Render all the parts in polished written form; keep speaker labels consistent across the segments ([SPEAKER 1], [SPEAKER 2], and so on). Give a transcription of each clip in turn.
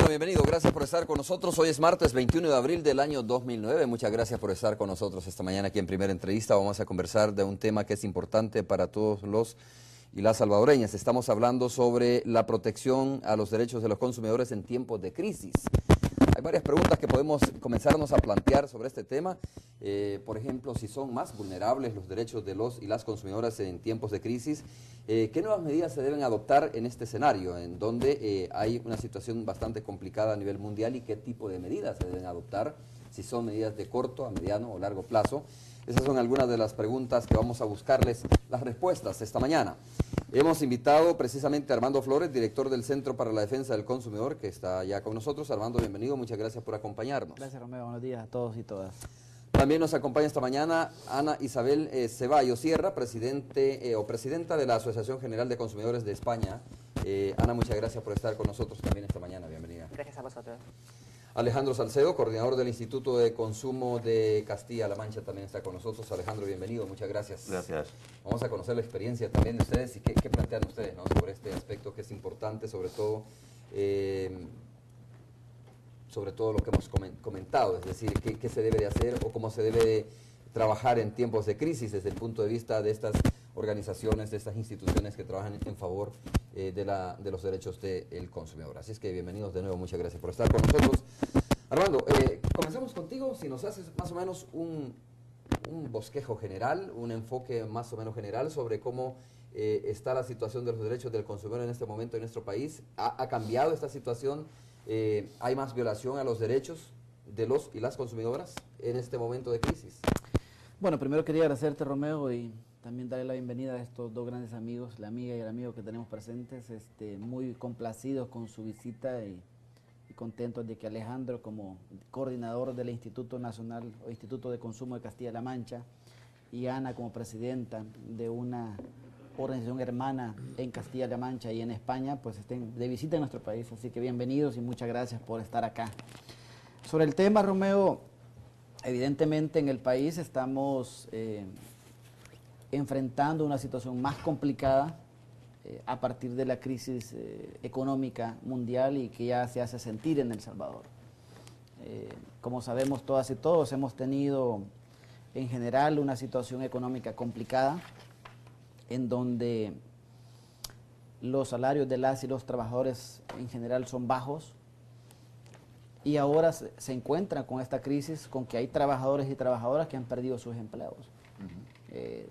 [SPEAKER 1] Bueno, bienvenido, gracias por estar con nosotros. Hoy es martes 21 de abril del año 2009. Muchas gracias por estar con nosotros esta mañana aquí en Primera Entrevista. Vamos a conversar de un tema que es importante para todos los y las salvadoreñas. Estamos hablando sobre la protección a los derechos de los consumidores en tiempos de crisis. Hay varias preguntas que podemos comenzarnos a plantear sobre este tema. Por ejemplo, si son más vulnerables los derechos de los y las consumidoras en tiempos de crisis, ¿qué nuevas medidas se deben adoptar en este escenario, en donde hay una situación bastante complicada a nivel mundial, y qué tipo de medidas se deben adoptar, si son medidas de corto, a mediano o largo plazo? Esas son algunas de las preguntas que vamos a buscarles las respuestas esta mañana. Hemos invitado precisamente a Armando Flores, director del Centro para la Defensa del Consumidor, que está ya con nosotros. Armando, bienvenido, muchas gracias por acompañarnos.
[SPEAKER 2] Gracias, Romeo, buenos días a todos y todas.
[SPEAKER 1] También nos acompaña esta mañana Ana Isabel Ceballos Sierra, presidenta de la Asociación General de Consumidores de España. Ana, muchas gracias por estar con nosotros también esta mañana, bienvenida.
[SPEAKER 3] Gracias a vosotros.
[SPEAKER 1] Alejandro Salcedo, coordinador del Instituto de Consumo de Castilla-La Mancha, también está con nosotros. Alejandro, bienvenido, muchas gracias.
[SPEAKER 4] Gracias.
[SPEAKER 1] Vamos a conocer la experiencia también de ustedes y qué plantean ustedes, ¿no?, sobre este aspecto que es importante, sobre todo lo que hemos comentado, es decir, qué se debe de hacer o cómo se debe de trabajar en tiempos de crisis desde el punto de vista de estas organizaciones, de estas instituciones que trabajan en favor de los derechos del consumidor. Así es que bienvenidos de nuevo, muchas gracias por estar con nosotros. Armando, comenzamos contigo, si nos haces más o menos un bosquejo general, un enfoque más o menos general sobre cómo está la situación de los derechos del consumidor en este momento en nuestro país. ¿Ha cambiado esta situación? ¿Hay más violación a los derechos de los y las consumidoras en este momento de crisis?
[SPEAKER 2] Bueno, primero quería agradecerte, Romeo, y también darle la bienvenida a estos dos grandes amigos, la amiga y el amigo que tenemos presentes, muy complacidos con su visita y contentos de que Alejandro, como coordinador del Instituto Nacional o Instituto de Consumo de Castilla-La Mancha, y Ana como presidenta de una organización hermana en Castilla-La Mancha y en España, pues estén de visita en nuestro país. Así que bienvenidos y muchas gracias por estar acá. Sobre el tema, Romeo, evidentemente en el país estamos enfrentando una situación más complicada a partir de la crisis económica mundial y que ya se hace sentir en El Salvador. Como sabemos todas y todos, hemos tenido en general una situación económica complicada, en donde los salarios de las y los trabajadores en general son bajos, y ahora se encuentran con esta crisis, con que hay trabajadores y trabajadoras que han perdido sus empleos.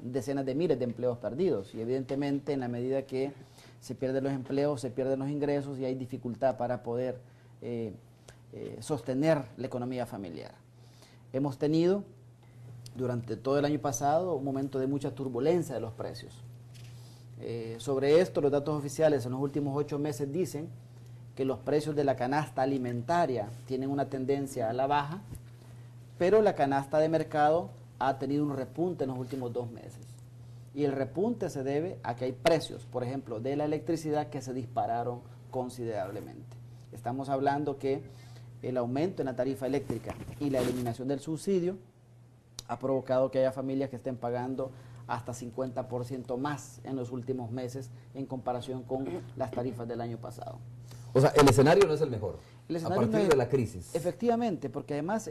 [SPEAKER 2] Decenas de miles de empleos perdidos, y evidentemente en la medida que se pierden los empleos, se pierden los ingresos y hay dificultad para poder sostener la economía familiar. Hemos tenido durante todo el año pasado un momento de mucha turbulencia de los precios. Sobre esto, los datos oficiales en los últimos 8 meses dicen que los precios de la canasta alimentaria tienen una tendencia a la baja, pero la canasta de mercado ha tenido un repunte en los últimos 2 meses. Y el repunte se debe a que hay precios, por ejemplo, de la electricidad que se dispararon considerablemente. Estamos hablando que el aumento en la tarifa eléctrica y la eliminación del subsidio ha provocado que haya familias que estén pagando hasta 50% más en los últimos meses en comparación con las tarifas del año pasado.
[SPEAKER 1] O sea, el escenario no es el mejor a partir
[SPEAKER 2] no es,
[SPEAKER 1] de la crisis.
[SPEAKER 2] Efectivamente, porque además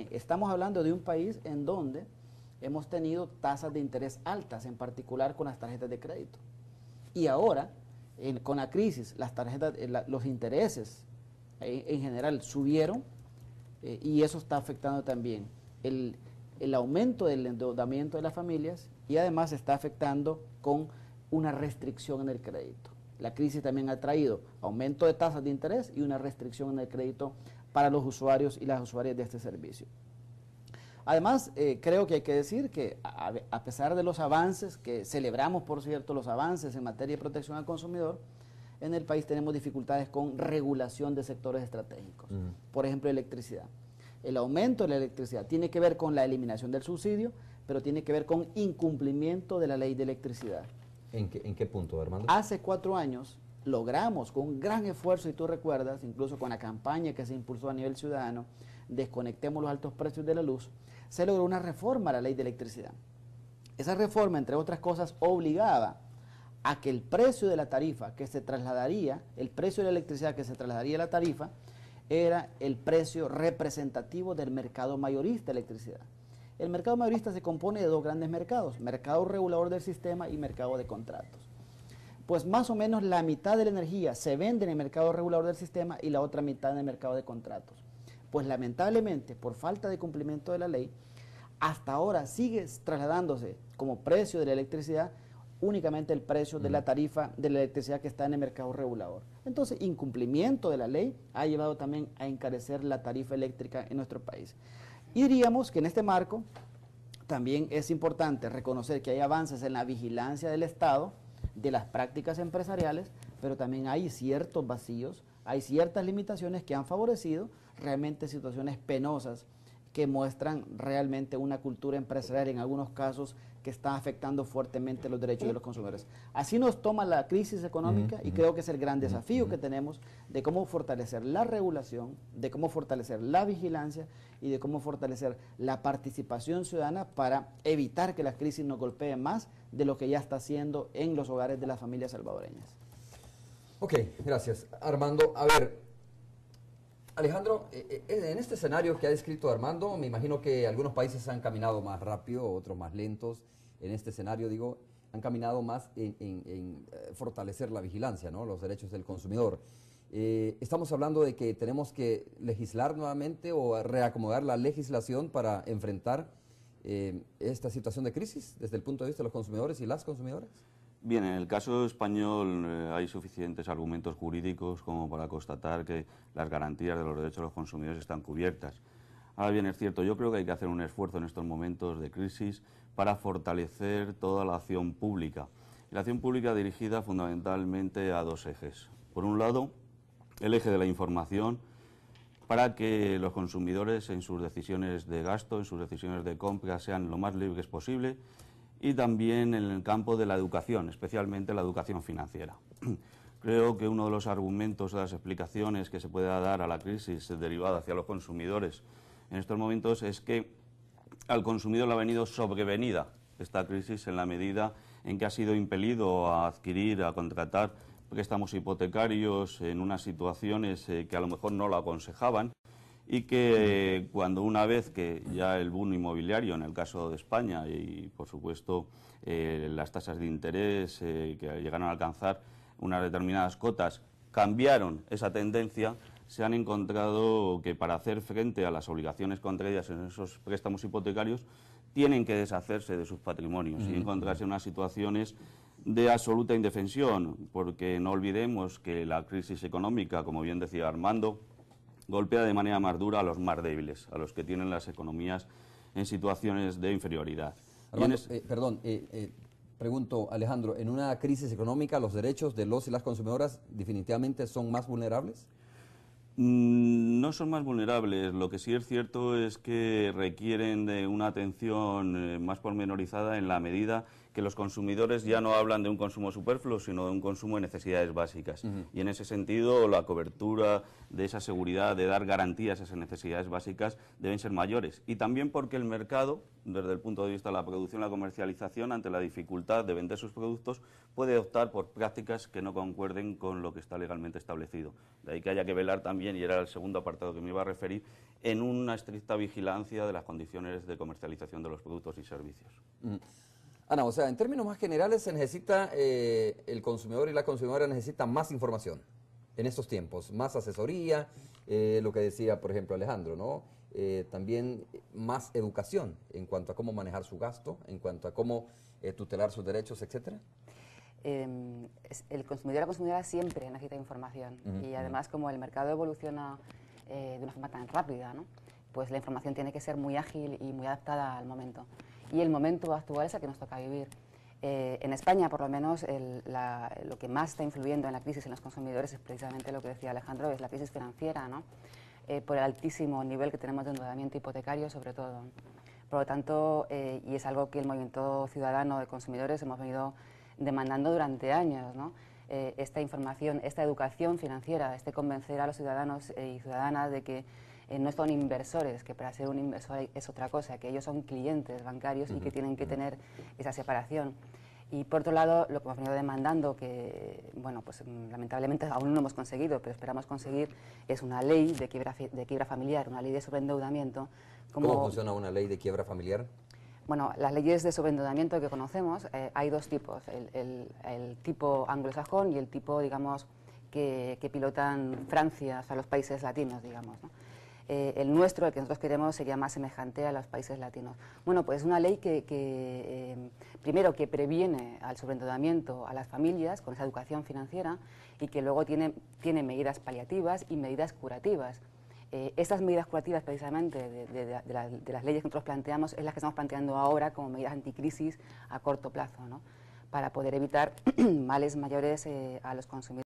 [SPEAKER 2] estamos hablando de un país en donde hemos tenido tasas de interés altas, en particular con las tarjetas de crédito. Y ahora, con la crisis, las tarjetas, los intereses en general subieron, y eso está afectando también el aumento del endeudamiento de las familias, y además está afectando con una restricción en el crédito. La crisis también ha traído aumento de tasas de interés y una restricción en el crédito para los usuarios y las usuarias de este servicio. Además, creo que hay que decir que a pesar de los avances, que celebramos, por cierto, los avances en materia de protección al consumidor, en el país tenemos dificultades con regulación de sectores estratégicos. Por ejemplo, electricidad. El aumento de la electricidad tiene que ver con la eliminación del subsidio, pero tiene que ver con incumplimiento de la ley de electricidad.
[SPEAKER 1] ¿En qué punto, Armando?
[SPEAKER 2] Hace 4 años logramos, con un gran esfuerzo, y tú recuerdas, incluso con la campaña que se impulsó a nivel ciudadano, Desconectemos los altos precios de la luz, se logró una reforma a la ley de electricidad. Esa reforma, entre otras cosas, obligaba a que el precio de la tarifa que se trasladaría, el precio de la electricidad que se trasladaría a la tarifa, era el precio representativo del mercado mayorista de electricidad. El mercado mayorista se compone de dos grandes mercados, mercado regulador del sistema y mercado de contratos. Pues más o menos la mitad de la energía se vende en el mercado regulador del sistema y la otra mitad en el mercado de contratos. Pues lamentablemente, por falta de cumplimiento de la ley, hasta ahora sigue trasladándose como precio de la electricidad únicamente el precio de la tarifa de la electricidad que está en el mercado regulador. Entonces, incumplimiento de la ley ha llevado también a encarecer la tarifa eléctrica en nuestro país. Y diríamos que en este marco también es importante reconocer que hay avances en la vigilancia del Estado, de las prácticas empresariales, pero también hay ciertos vacíos, hay ciertas limitaciones que han favorecido realmente situaciones penosas que muestran realmente una cultura empresarial en algunos casos que está afectando fuertemente los derechos de los consumidores. Así nos toma la crisis económica y creo que es el gran desafío que tenemos de cómo fortalecer la regulación, de cómo fortalecer la vigilancia y de cómo fortalecer la participación ciudadana para evitar que la crisis nos golpee más de lo que ya está haciendo en los hogares de las familias salvadoreñas.
[SPEAKER 1] Ok, gracias. Armando, a ver, Alejandro, en este escenario que ha descrito Armando, me imagino que algunos países han caminado más rápido, otros más lentos. En este escenario, digo, han caminado más en fortalecer la vigilancia, ¿no? Los derechos del consumidor. Estamos hablando de que tenemos que legislar nuevamente o reacomodar la legislación para enfrentar esta situación de crisis desde el punto de vista de los consumidores y las consumidoras.
[SPEAKER 3] Bien, en el caso español hay suficientes argumentos jurídicos como para constatar que las garantías de los derechos de los consumidores están cubiertas. Ahora bien, es cierto, yo creo que hay que hacer un esfuerzo en estos momentos de crisis para fortalecer toda la acción pública. Y la acción pública dirigida fundamentalmente a dos ejes. Por un lado, el eje de la información para que los consumidores en sus decisiones de gasto, en sus decisiones de compra, sean lo más libres posible, y también en el campo de la educación, especialmente la educación financiera. Creo que uno de los argumentos, de las explicaciones que se puede dar a la crisis derivada hacia los consumidores en estos momentos es que al consumidor le ha venido sobrevenida esta crisis en la medida en que ha sido impelido a adquirir, a contratar préstamos hipotecarios en unas situaciones que a lo mejor no lo aconsejaban, y que cuando una vez que ya el boom inmobiliario, en el caso de España, y por supuesto las tasas de interés que llegaron a alcanzar unas determinadas cotas, cambiaron esa tendencia, se han encontrado que para hacer frente a las obligaciones contraídas en esos préstamos hipotecarios tienen que deshacerse de sus patrimonios y encontrarse en unas situaciones de absoluta indefensión, porque no olvidemos que la crisis económica, como bien decía Armando, golpea de manera más dura a los más débiles, a los que tienen las economías en situaciones de inferioridad.
[SPEAKER 1] Armando, pregunto, Alejandro, ¿en una crisis económica los derechos de los y las consumidoras definitivamente son más vulnerables?
[SPEAKER 3] No son más vulnerables, lo que sí es cierto es que requieren de una atención más pormenorizada en la medida que los consumidores ya no hablan de un consumo superfluo, sino de un consumo de necesidades básicas. Y en ese sentido, la cobertura de esa seguridad, de dar garantías a esas necesidades básicas, deben ser mayores. Y también porque el mercado, desde el punto de vista de la producción y la comercialización, ante la dificultad de vender sus productos, puede optar por prácticas que no concuerden con lo que está legalmente establecido. De ahí que haya que velar también, y era el segundo apartado que me iba a referir, en una estricta vigilancia de las condiciones de comercialización de los productos y servicios.
[SPEAKER 1] Ana, o sea, en términos más generales se necesita, el consumidor y la consumidora necesitan más información en estos tiempos, más asesoría, lo que decía, por ejemplo, Alejandro, ¿no? También más educación en cuanto a cómo manejar su gasto, en cuanto a cómo tutelar sus derechos, etcétera.
[SPEAKER 4] El consumidor y la consumidora siempre necesita información y además como el mercado evoluciona de una forma tan rápida, ¿no? Pues la información tiene que ser muy ágil y muy adaptada al momento. Y el momento actual es el que nos toca vivir. En España, por lo menos, lo que más está influyendo en la crisis en los consumidores es precisamente lo que decía Alejandro, es la crisis financiera, ¿no? Por el altísimo nivel que tenemos de endeudamiento hipotecario, sobre todo. Por lo tanto, y es algo que el movimiento ciudadano de consumidores hemos venido demandando durante años, ¿no? Esta información, esta educación financiera, convencer a los ciudadanos y ciudadanas de que no son inversores, que para ser un inversor es otra cosa, que ellos son clientes bancarios y que tienen que tener esa separación. Y por otro lado, lo que hemos venido demandando, que bueno, pues lamentablemente aún no hemos conseguido, pero esperamos conseguir, es una ley de quiebra familiar, una ley de sobreendeudamiento.
[SPEAKER 1] ¿Cómo funciona una ley de quiebra familiar?
[SPEAKER 4] Bueno, las leyes de sobreendeudamiento que conocemos, hay dos tipos, el tipo anglosajón y el tipo, digamos, que pilotan Francia, o sea, los países latinos, digamos, ¿no? El nuestro, el que nosotros queremos, sería más semejante a los países latinos. Bueno, pues es una ley primero, que previene al sobreendeudamiento a las familias con esa educación financiera y que luego tiene medidas paliativas y medidas curativas. Estas medidas curativas, precisamente, de las leyes que nosotros planteamos, es las que estamos planteando ahora como medidas anticrisis a corto plazo, ¿no? Para poder evitar males mayores a los consumidores.